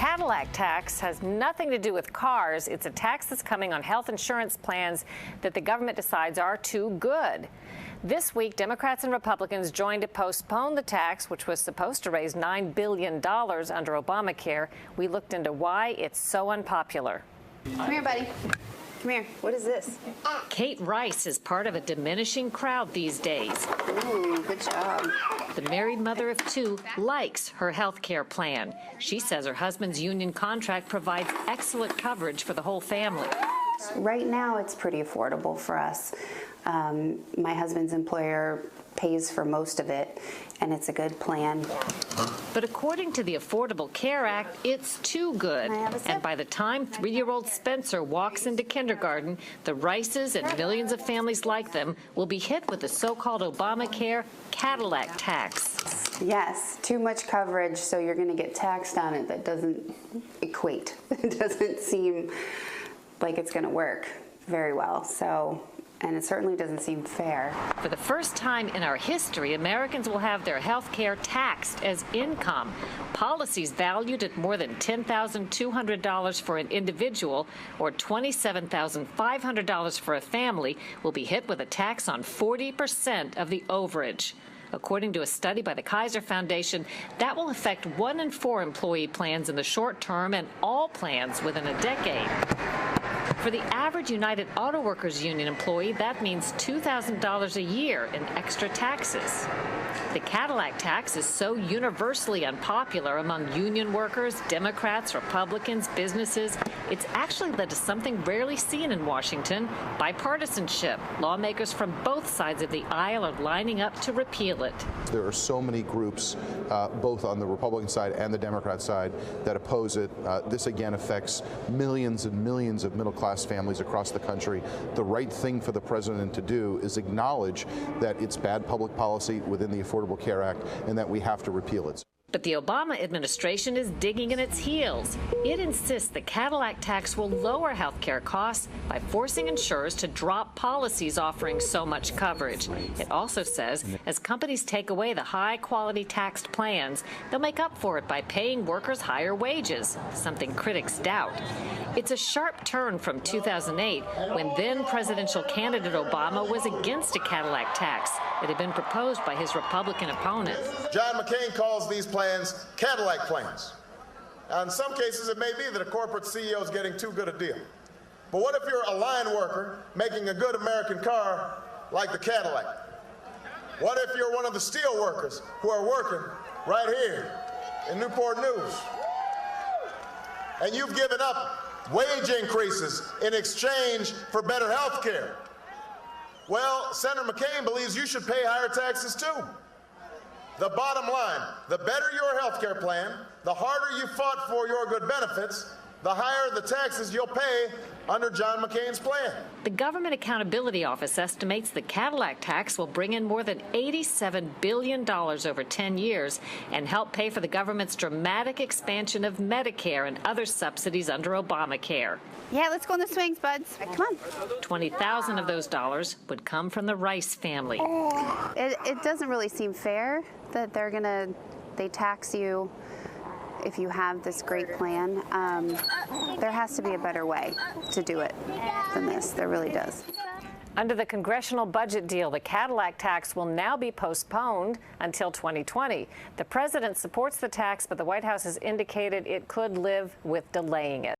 Cadillac tax has nothing to do with cars. It's a tax that's coming on health insurance plans that the government decides are too good. This week, Democrats and Republicans joined to postpone the tax, which was supposed to raise $9 billion under Obamacare. We looked into why it's so unpopular. Come here, buddy. Come here. What is this? Kate Rice is part of a diminishing crowd these days. Ooh, good job. The married mother of two likes her health care plan. She says her husband's union contract provides excellent coverage for the whole family. Right now, it's pretty affordable for us. My husband's employer pays for most of it, and it's a good plan. But according to the Affordable Care Act, it's too good. And by the time 3-year-old Spencer walks into kindergarten, the Rices and millions of families like them will be hit with the so-called Obamacare Cadillac tax. Yes, too much coverage, so you're going to get taxed on it. That doesn't equate. It doesn't seem like it's going to work very well. And it certainly doesn't seem fair. For the first time in our history, Americans will have their health care taxed as income. Policies valued at more than $10,200 for an individual or $27,500 for a family will be hit with a tax on 40% of the overage. According to a study by the Kaiser Foundation, that will affect 1 in 4 employee plans in the short term and all plans within a decade. For the average United Auto Workers Union employee, that means $2,000 a year in extra taxes. The Cadillac tax is so universally unpopular among union workers, Democrats, Republicans, businesses, it's actually led to something rarely seen in Washington, bipartisanship. Lawmakers from both sides of the aisle are lining up to repeal it. There are so many groups, both on the Republican side and the Democrat side, that oppose it. This again affects millions and millions of middle-class families across the country. The right thing for the president to do is acknowledge that it's bad public policy within the Affordable Care Act and that we have to repeal it. But the Obama administration is digging in its heels. It insists the Cadillac tax will lower health care costs by forcing insurers to drop policies offering so much coverage. It also says as companies take away the high-quality taxed plans, they'll make up for it by paying workers higher wages, something critics doubt. It's a sharp turn from 2008, when then-presidential candidate Obama was against a Cadillac tax that had been proposed by his Republican opponent. John McCain calls these plans Cadillac plans. Now, in some cases, it may be that a corporate CEO is getting too good a deal. But what if you're a line worker making a good American car like the Cadillac? What if you're one of the steel workers who are working right here in Newport News? And you've given up wage increases in exchange for better health care. Well, Senator McCain believes you should pay higher taxes too. The bottom line, the better your health care plan, the harder you fought for your good benefits, the higher the taxes you'll pay under John McCain's plan. The Government Accountability Office estimates the Cadillac tax will bring in more than $87 billion over 10 years and help pay for the government's dramatic expansion of Medicare and other subsidies under Obamacare. Yeah, let's go in the swings, buds. Come on. $20,000 of those dollars would come from the Rice family. It doesn't really seem fair that they tax you if you have this great plan. There has to be a better way to do it than this. There really does. Under the congressional budget deal, the Cadillac tax will now be postponed until 2020. The president supports the tax, but the White House has indicated it could live with delaying it.